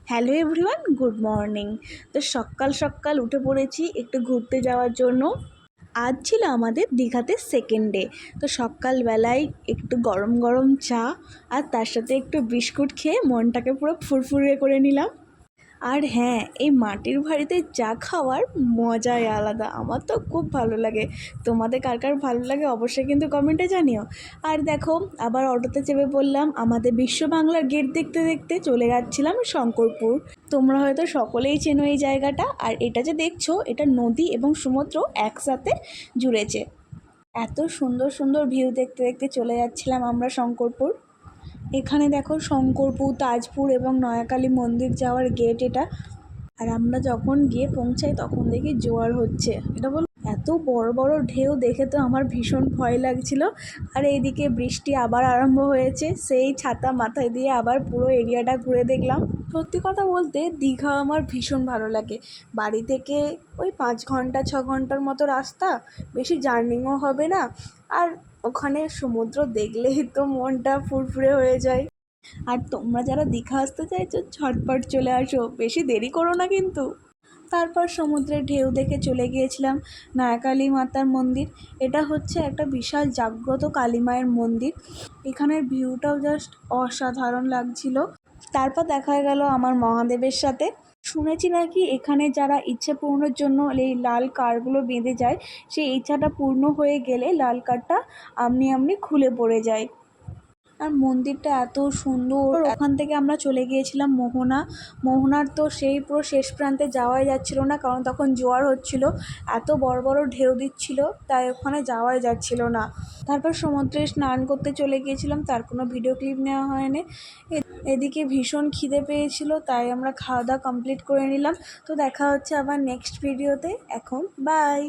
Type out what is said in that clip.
Hello everyone, good morning. তো সকাল সকাল উঠে পড়েছি একটু ঘুরতে যাওয়ার জন্য। আজ ছিল আমাদের দীঘাতে সেকেন্ড ডে। তো সকালবেলায় একটু গরম গরম চা আর তার সাথে একটু বিস্কুট খেয়ে মনটাকে পুরো ফুরফুরে করে নিলাম। আর হ্যাঁ, এই মাটির বাড়িতে চা খাওয়ার মজাই আলাদা। আমার তো খুব ভালো লাগে। তোমাদের কার কার ভালো লাগে অবশ্যই কিন্তু কমেন্টে জানিও। আর দেখো, আবার অটোতে চেপে পড়লাম। আমাদের বিশ্ব বাংলার গেট দেখতে দেখতে চলে যাচ্ছিলাম শঙ্করপুর। তোমরা হয়তো সকলেই চেনো এই জায়গাটা। আর এটা যে দেখছো, এটা নদী এবং সমুদ্র একসাথে জুড়েছে। এত সুন্দর সুন্দর ভিউ দেখতে দেখতে চলে যাচ্ছিলাম আমরা শঙ্করপুর। এখানে দেখো, শঙ্করপুর, তাজপুর এবং নয়াকালী মন্দির যাওয়ার গেট এটা। আর আমরা যখন গিয়ে পৌঁছাই তখন দেখি জোয়ার হচ্ছে। এটা বল, এত বড় বড় ঢেউ দেখে তো আমার ভীষণ ভয় লাগছিল। আর এইদিকে বৃষ্টি আবার আরম্ভ হয়েছে। সেই ছাতা মাথায় দিয়ে আবার পুরো এরিয়াটা ঘুরে দেখলাম। সত্যি কথা বলতে দীঘা আমার ভীষণ ভালো লাগে। বাড়ি থেকে ওই 5 ঘন্টা 6 ঘন্টার মতো রাস্তা, বেশি জার্নিংও হবে না। আর ওখানে সমুদ্র দেখলেই তো মনটা ফুরফুরে হয়ে যায়। আর তোমরা যারা দীঘা আসতে চাইছো, ঝটপট চলে আসো, বেশি দেরি করো না কিন্তু। তারপর সমুদ্রের ঢেউ দেখে চলে গিয়েছিলাম নয়াকালী মাতার মন্দির। এটা হচ্ছে একটা বিশাল জাগ্রত কালী মায়ের মন্দির। এখানের ভিউটাও জাস্ট অসাধারণ লাগছিল। তারপর দেখা গেল আমার মহাদেবের সাথে। শুনেছি নাকি এখানে যারা ইচ্ছে পূরণের জন্য এই লাল কার্ডগুলো বেঁধে যায়, সেই ইচ্ছাটা পূর্ণ হয়ে গেলে লাল কার্ডটা আমনি আমনি খুলে পড়ে যায়। আর মন্দিরটা এত সুন্দর। ওখান থেকে আমরা চলে গিয়েছিলাম মোহনার। তো সেই পুরো শেষ প্রান্তে যাওয়াই যাচ্ছিল না, কারণ তখন জোয়ার হচ্ছিল। এত বড় বড় ঢেউ দিচ্ছিল, তাই ওখানে যাওয়াই যাচ্ছিল না। তারপর সমুদ্রে স্নান করতে চলে গিয়েছিলাম, তার কোনো ভিডিও ক্লিপ নেওয়া হয়নি। এদিকে ভীষণ খিদে পেয়েছিল, তাই আমরা খাওয়া দাওয়া কমপ্লিট করে নিলাম। তো দেখা হচ্ছে আবার নেক্সট ভিডিওতে। এখন বাই।